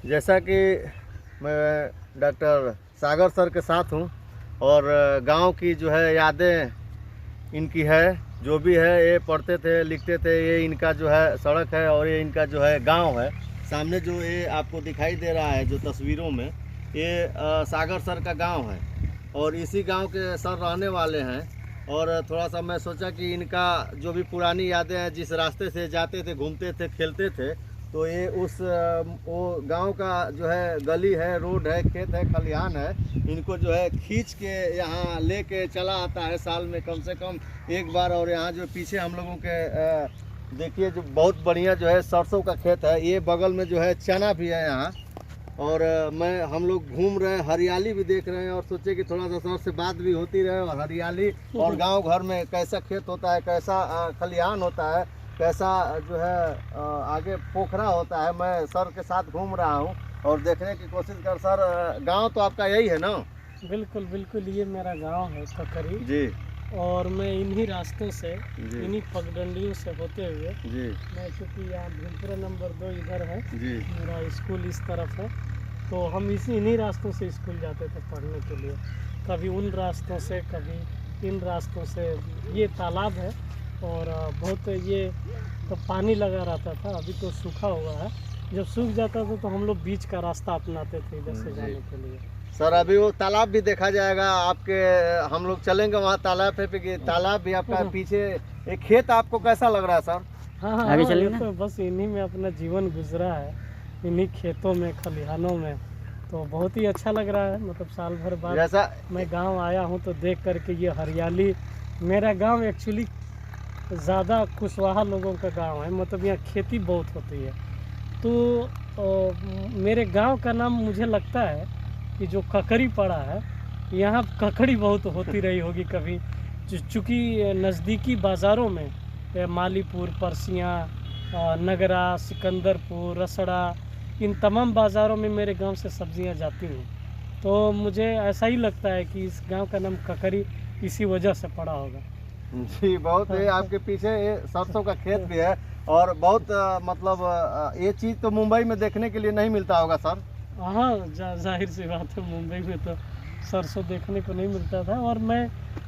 जैसा कि मैं डॉक्टर सागर सर के साथ हूँ और गांव की जो है यादें इनकी है, जो भी है ये पढ़ते थे लिखते थे। ये इनका जो है सड़क है और ये इनका जो है गांव है। सामने जो ये आपको दिखाई दे रहा है जो तस्वीरों में, ये सागर सर का गांव है और इसी गांव के सर रहने वाले हैं। और थोड़ा सा मैं सोचा कि इनका जो भी पुरानी यादें हैं, जिस रास्ते से जाते थे, घूमते थे, खेलते थे, तो ये उस वो गांव का जो है गली है, रोड है, खेत है, खलिहान है, इनको जो है खींच के यहाँ लेके चला आता है साल में कम से कम एक बार। और यहाँ जो पीछे हम लोगों के देखिए जो बहुत बढ़िया जो है सरसों का खेत है, ये बगल में जो है चना भी है यहाँ। और हम लोग घूम रहे हैं, हरियाली भी देख रहे हैं और सोचे कि थोड़ा सा सर से बात भी होती रहे। और हरियाली और गांव घर में कैसा खेत होता है, कैसा खलिहान होता है, कैसा जो है आगे पोखरा होता है, मैं सर के साथ घूम रहा हूं और देखने की कोशिश कर। सर गांव तो आपका यही है ना? बिल्कुल बिल्कुल, ये मेरा गांव है ककरी जी। और मैं इन्हीं रास्तों से, इन्हीं पगडंडियों से होते हुए जी। मैं, क्योंकि यहाँ भीमपुरा नंबर 2 इधर है जी। मेरा स्कूल इस तरफ है, तो हम इन्हीं रास्तों से स्कूल जाते थे पढ़ने के लिए। कभी उन रास्तों से, कभी इन रास्तों से। ये तालाब है और बहुत ये तो पानी लगा रहता था, अभी तो सूखा हुआ है। जब सूख जाता था तो हम लोग बीच का रास्ता अपनाते थे इधर से जाने के लिए। सर अभी वो तालाब भी देखा जाएगा आपके, हम लोग चलेंगे वहाँ तालाब पे। तालाब भी आपका पीछे। एक खेत आपको कैसा लग रहा है सर? हाँ, आगे चलिए। तो बस इन्हीं में अपना जीवन गुजरा है, इन्हीं खेतों में, खलिहानों में, तो बहुत ही अच्छा लग रहा है। मतलब साल भर बाद जैसा मैं गांव आया हूं तो देख करके ये हरियाली। मेरा गांव एक्चुअली ज़्यादा कुशवाहा लोगों का गांव है, मतलब यहाँ खेती बहुत होती है। तो मेरे गांव का नाम मुझे लगता है कि जो ककरी पड़ा है, यहाँ ककड़ी बहुत होती रही होगी कभी, चूँकि नज़दीकी बाज़ारों में मालीपुर, परसियाँ, नगरा, सिकंदरपुर, रसड़ा, इन तमाम बाज़ारों में मेरे गांव से सब्जियां जाती हैं। तो मुझे ऐसा ही लगता है कि इस गांव का नाम ककरी इसी वजह से पड़ा होगा। जी। बहुत है आपके पीछे ये सरसों का खेत भी है और बहुत मतलब ये चीज़ तो मुंबई में देखने के लिए नहीं मिलता होगा सर? हाँ, जाहिर सी बात है, मुंबई में तो सरसों देखने को नहीं मिलता था। और मैं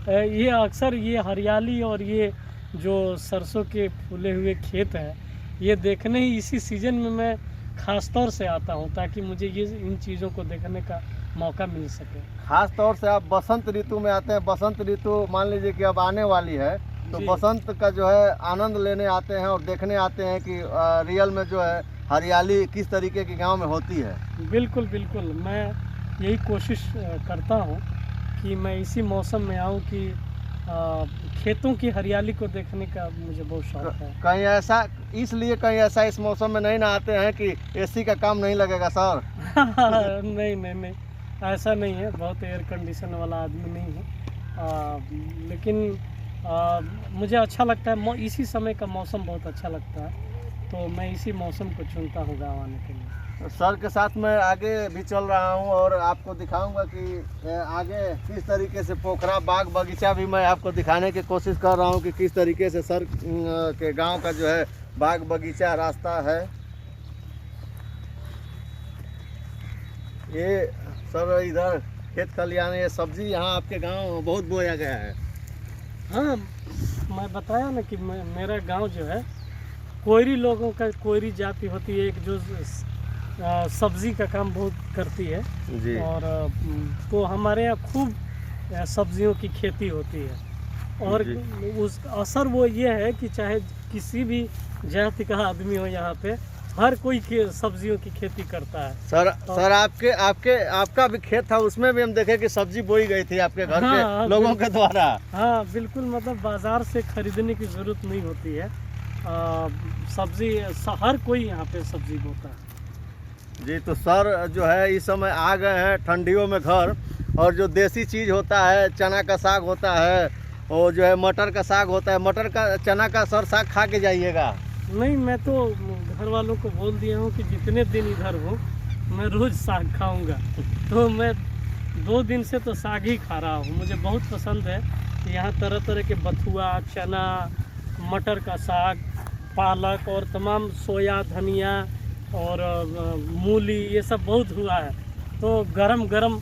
ये अक्सर ये हरियाली और ये जो सरसों के फूले हुए खेत हैं, ये देखने ही इसी सीज़न में मैं ख़ास तौर से आता हूँ, ताकि मुझे ये इन चीज़ों को देखने का मौका मिल सके। खास तौर से आप बसंत ऋतु में आते हैं। बसंत ऋतु मान लीजिए कि अब आने वाली है, तो बसंत का जो है आनंद लेने आते हैं और देखने आते हैं कि रियल में जो है हरियाली किस तरीके के गांव में होती है। बिल्कुल बिल्कुल, मैं यही कोशिश करता हूँ कि मैं इसी मौसम में आऊँ कि खेतों की हरियाली को देखने का मुझे बहुत शौक है। कहीं ऐसा, इसलिए कहीं ऐसा इस मौसम में नहीं ना आते हैं कि एसी का काम नहीं लगेगा सर? नहीं नहीं नहीं, ऐसा नहीं है, बहुत एयर कंडीशन वाला आदमी नहीं है। लेकिन मुझे अच्छा लगता है, इसी समय का मौसम बहुत अच्छा लगता है, तो मैं इसी मौसम को चुनता हूँ गाँव आने के लिए। सर के साथ मैं आगे भी चल रहा हूँ और आपको दिखाऊंगा कि आगे किस तरीके से पोखरा, बाग बगीचा भी मैं आपको दिखाने की कोशिश कर रहा हूँ कि किस तरीके से सर के गांव का जो है बाग बगीचा रास्ता है। ये सर इधर खेत खलिहान, ये सब्जी यहाँ आपके गांव में बहुत बोया गया है। हाँ, मैं बताया ना कि मेरा गांव जो है कोयरी लोगों का, कोयरी जाति होती है एक, जो सब्जी का काम बहुत करती है जी। और तो हमारे यहाँ खूब सब्जियों की खेती होती है। और उस असर वो ये है कि चाहे किसी भी जाति का आदमी हो, यहाँ पे हर कोई सब्जियों की खेती करता है। सर आपका भी खेत था, उसमें भी हम देखे कि सब्जी बोई गई थी आपके घर के लोगों के द्वारा। हाँ बिल्कुल, मतलब बाजार से खरीदने की ज़रूरत नहीं होती है, सब्जी हर कोई यहाँ पे सब्जी बोता है। जी। तो सर जो है इस समय आ गए हैं ठंडियों में घर, और जो देसी चीज़ होता है, चना का साग होता है और जो है मटर का साग होता है, मटर का, चना का सर साग खा के जाइएगा। नहीं, मैं तो घर वालों को बोल दिया हूँ कि जितने दिन इधर हूँ मैं रोज़ साग खाऊंगा। तो मैं 2 दिन से तो साग ही खा रहा हूँ। मुझे बहुत पसंद है कि यहाँ तरह तरह के बथुआ, चना, मटर का साग, पालक और तमाम सोया, धनिया, और मूली, ये सब बहुत हुआ है। तो गरम गरम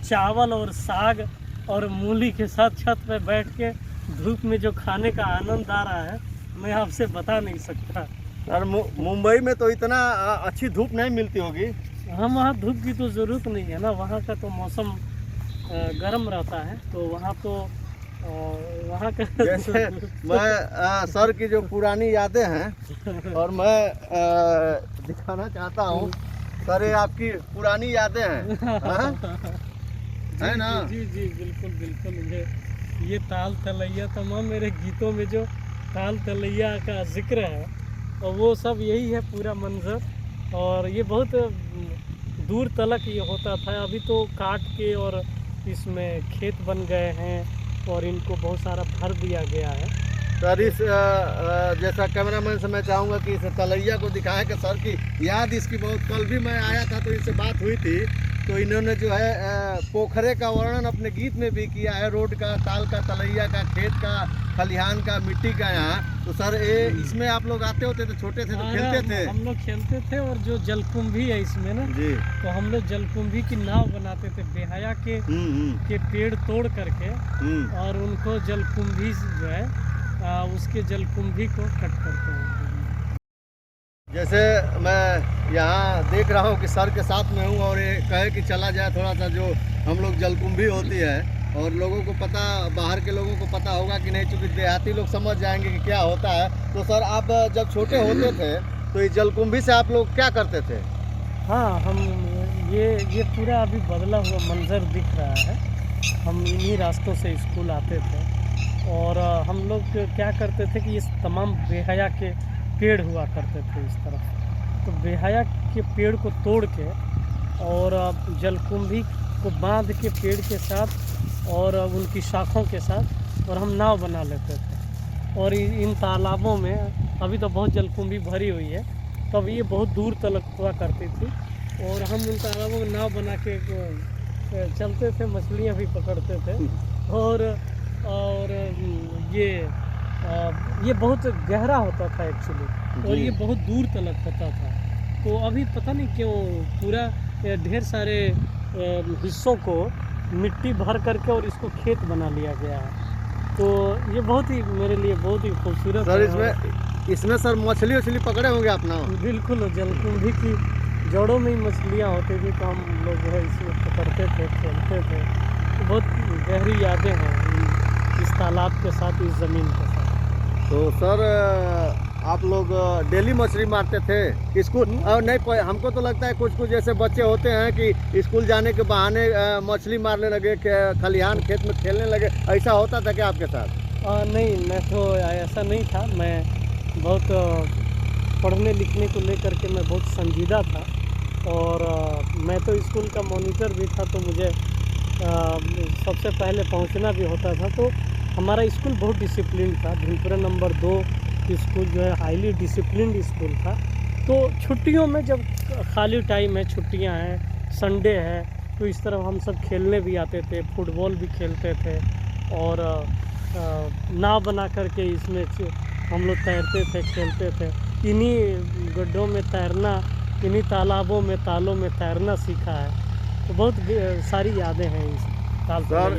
चावल और साग और मूली के साथ छत पे बैठ के धूप में जो खाने का आनंद आ रहा है, मैं आपसे बता नहीं सकता। और मुंबई में तो इतना अच्छी धूप नहीं मिलती होगी। हम वहाँ धूप की तो ज़रूरत नहीं है ना, वहाँ का तो मौसम गर्म रहता है, तो वहाँ तो वहाँ का जैसे मैं सर की जो पुरानी यादें हैं और मैं दिखाना चाहता हूँ सर, ये आपकी पुरानी यादें हैं, हाँ? है ना? जी जी बिल्कुल बिल्कुल। ये ताल तलैया, तमाम मेरे गीतों में जो ताल तलैया का जिक्र है, और वो सब यही है पूरा मंजर। और ये बहुत दूर तलक ये होता था, अभी तो काट के और इसमें खेत बन गए हैं और इनको बहुत सारा भर दिया गया है। सर इस जैसा कैमरामैन से मैं चाहूँगा कि इस तलैया को दिखाएं कि सर की याद इसकी बहुत, कल भी मैं आया था तो इनसे बात हुई थी, तो इन्होंने जो है पोखरे का वर्णन अपने गीत में भी किया है, रोड का, ताल का, तलैया का, खेत का, खलिहान का, मिट्टी का। यहाँ तो सर ये इसमें आप लोग आते होते थे, छोटे थे तो खेलते थे? हम लोग खेलते थे, और जो जलकुंभी है इसमें ना जी, तो हम लोग जलकुंभी की नाव बनाते थे, बेहया के पेड़ तोड़ करके, और उनको जलकुंभी जो है उसके जलकुंभी को कट करते हैं। जैसे मैं यहाँ देख रहा हूँ कि सर के साथ में हूँ और ये कहे कि चला जाए थोड़ा सा, जो हम लोग जलकुंभी होती है, और लोगों को पता, बाहर के लोगों को पता होगा कि नहीं, चूँकि देहाती लोग समझ जाएंगे कि क्या होता है। तो सर आप जब छोटे होते थे तो इस जलकुंभी से आप लोग क्या करते थे? हाँ, हम ये पूरा अभी बदला हुआ मंजर दिख रहा है। हम इन्हीं रास्तों से स्कूल आते थे, और हम लोग क्या करते थे कि इस तमाम बेहया के पेड़ हुआ करते थे इस तरफ, तो बेहया के पेड़ को तोड़ के और जलकुंभी को बांध के पेड़ के साथ और उनकी शाखों के साथ, और हम नाव बना लेते थे। और इन तालाबों में अभी तो बहुत जलकुंभी भरी हुई है, तब ये बहुत दूर तलक हुआ करती थी, और हम उन तालाबों में नाव बना के चलते थे, मछलियाँ भी पकड़ते थे। और ये बहुत गहरा होता था एक्चुअली, और ये बहुत दूर तलक होता था। तो अभी पता नहीं क्यों पूरा ढेर सारे हिस्सों को मिट्टी भर करके और इसको खेत बना लिया गया है। तो ये बहुत ही मेरे लिए बहुत ही खूबसूरत सर है। इसमें सर मछली वछली पकड़े होंगे आप ना? बिल्कुल, जलकुंभी की जड़ों में ही मछलियाँ होती थी, तो हम लोग जो है इसमें पकड़ते थे, खेलते थे। तो बहुत गहरी यादें हैं इस तालाब के साथ, इस ज़मीन के साथ। तो सर आप लोग डेली मछली मारते थे स्कूल? और नहीं, हमको तो लगता है कुछ कुछ ऐसे बच्चे होते हैं कि स्कूल जाने के बहाने मछली मारने लगे, खलिहान खेत में खेलने लगे, ऐसा होता था क्या आपके साथ? नहीं, मैं तो ऐसा नहीं था। मैं बहुत पढ़ने लिखने को लेकर के मैं बहुत संजीदा था, और मैं तो स्कूल का मॉनिटर भी था, तो मुझे सबसे पहले पहुंचना भी होता था। तो हमारा स्कूल बहुत डिसिप्लिन था। भिलपुरा नंबर 2 स्कूल जो है हाईली डिसिप्लिन्ड स्कूल था। तो छुट्टियों में जब खाली टाइम है, छुट्टियां हैं, संडे है, तो इस तरह हम सब खेलने भी आते थे, फुटबॉल भी खेलते थे, और नाव बना करके इसमें हम लोग तैरते थे, खेलते थे। इन्हीं गड्ढों में तैरना, इन्हीं तालाबों में, तालों में तैरना सीखा है। तो बहुत सारी यादें हैं इस ताल। सर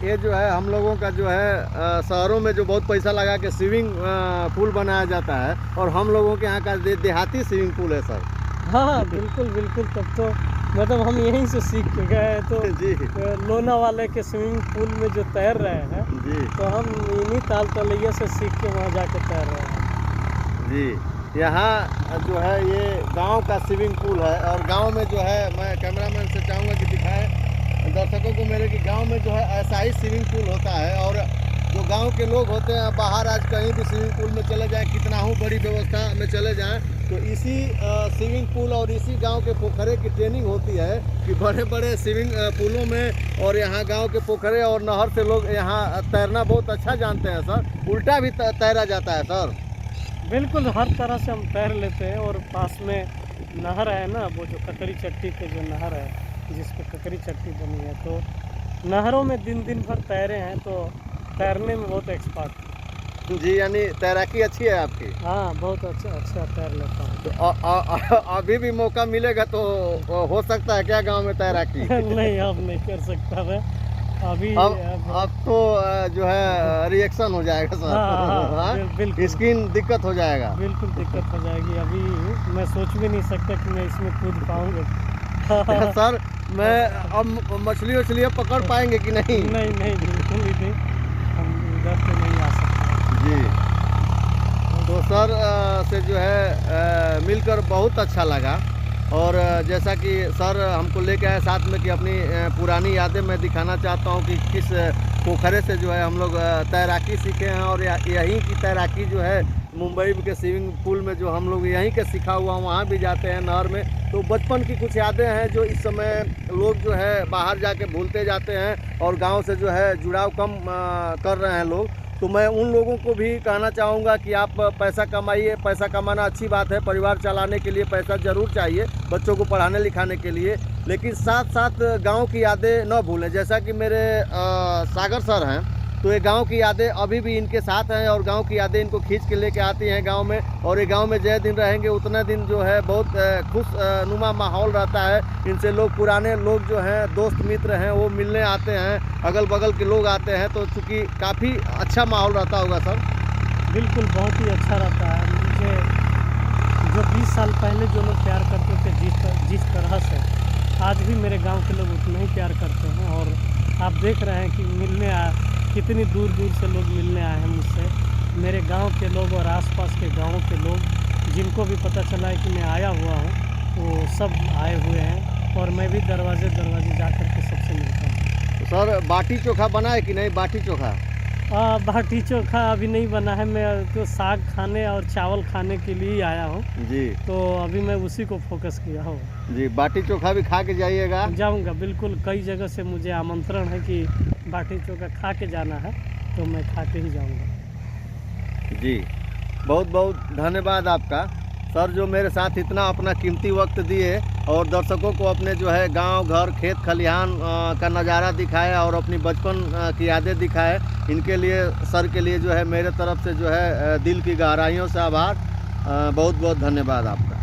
ये जो है हम लोगों का जो है शहरों में जो बहुत पैसा लगा के स्विमिंग पूल बनाया जाता है, और हम लोगों के यहाँ का देहाती स्विमिंग पूल है सर। हाँ बिल्कुल बिल्कुल। तब तो मतलब हम यहीं से सीख के गए, तो जी, लोनावाले के स्विमिंग पूल में जो तैर रहे हैं जी, तो हम इन्हीं ताल तलैया से सीख के वहाँ जाके तैर रहे हैं। जी। यहाँ जो है ये गांव का स्विमिंग पूल है, और गांव में जो है, मैं कैमरामैन से चाहूँगा कि दिखाएं दर्शकों को मेरे, कि गांव में जो है ऐसा ही स्विमिंग पूल होता है। और जो गांव के लोग होते हैं, बाहर आज कहीं भी स्विमिंग पूल में चले जाएं, कितना हो बड़ी व्यवस्था में चले जाएं, तो इसी स्विमिंग पूल और इसी गांव के पोखरे की ट्रेनिंग होती है कि बड़े बड़े स्विमिंग पूलों में, और यहाँ गांव के पोखरे और नहर से लोग यहाँ तैरना बहुत अच्छा जानते हैं सर। उल्टा भी तैरा जाता है सर? बिल्कुल, हर तरह से हम तैर लेते हैं। और पास में नहर है ना, वो जो ककड़ी चट्टी पे जो नहर है, जिस पे ककड़ी चट्टी बनी है, तो नहरों में दिन भर तैरे हैं, तो तैरने में बहुत एक्सपर्ट हैं। जी, यानी तैराकी अच्छी है आपकी। हाँ, बहुत अच्छा अच्छा तैर लेता हूँ। तो अभी भी मौका मिलेगा तो हो सकता है क्या गांव में तैराकी? नहीं, अब नहीं कर सकता मैं। अभी अब तो जो है रिएक्शन हो जाएगा सर। हाँ, हाँ, हाँ? बिल्कुल। स्किन दिक्कत हो जाएगा। बिल्कुल दिक्कत हो जाएगी। अभी मैं सोच भी नहीं सकता कि मैं इसमें कूद पाऊँगा। सर मैं अब मछली वछलियाँ पकड़ पाएंगे कि नहीं? नहीं, नहीं, बिल्कुल ही नहीं। हम इधर पे नहीं आ सकते। जी। तो सर से जो है मिलकर बहुत अच्छा लगा। और जैसा कि सर हमको लेके आए साथ में कि अपनी पुरानी यादें मैं दिखाना चाहता हूँ कि किस पोखरे से जो है हम लोग तैराकी सीखे हैं। और यहीं की तैराकी जो है मुंबई के स्विमिंग पूल में जो हम लोग यहीं के सीखा हुआ वहाँ भी जाते हैं नहर में। तो बचपन की कुछ यादें हैं जो इस समय लोग जो है बाहर जाके भूलते जाते हैं और गांव से जो है जुड़ाव कम कर रहे हैं लोग। तो मैं उन लोगों को भी कहना चाहूँगा कि आप पैसा कमाइए। पैसा कमाना अच्छी बात है, परिवार चलाने के लिए पैसा ज़रूर चाहिए, बच्चों को पढ़ाने लिखाने के लिए, लेकिन साथ साथ गांव की यादें न भूलें। जैसा कि मेरे सागर सर हैं, तो ये गांव की यादें अभी भी इनके साथ हैं और गांव की यादें इनको खींच के लेके आती हैं गांव में। और ये गांव में जय दिन रहेंगे उतने दिन जो है बहुत खुश नुमा माहौल रहता है। इनसे लोग पुराने लोग जो हैं दोस्त मित्र हैं वो मिलने आते हैं, अगल बगल के लोग आते हैं। तो चूँकि काफ़ी अच्छा माहौल रहता होगा सर। बिल्कुल, बहुत ही अच्छा रहता है। मुझे जो 20 साल पहले जो लोग प्यार करते थे जिस तरह से, आज भी मेरे गांव के लोग उतना ही प्यार करते हैं। और आप देख रहे हैं कि कितनी दूर दूर से लोग मिलने आए हैं मुझसे। मेरे गांव के लोग और आसपास के गांवों के लोग जिनको भी पता चला है कि मैं आया हुआ हूं, वो सब आए हुए हैं। और मैं भी दरवाजे दरवाजे जा कर के सबसे मिलता हूँ। तो सर बाटी चोखा बना है कि नहीं? बाटी चोखा बाटी चोखा अभी नहीं बना है। मैं तो साग खाने और चावल खाने के लिए ही आया हूँ, जी। तो अभी मैं उसी को फोकस किया हूँ। जी, बाटी चोखा भी खा के जाइएगा। जाऊँगा बिल्कुल। कई जगह से मुझे आमंत्रण है कि बाटी चोखा खा के जाना है, तो मैं खा के ही जाऊँगा। जी, बहुत बहुत धन्यवाद आपका सर, जो मेरे साथ इतना अपना कीमती वक्त दिए और दर्शकों को अपने जो है गांव, घर, खेत, खलिहान का नज़ारा दिखाया और अपनी बचपन की यादें दिखाए। इनके लिए सर के लिए जो है मेरे तरफ से जो है दिल की गहराइयों से आभार। बहुत बहुत धन्यवाद आपका।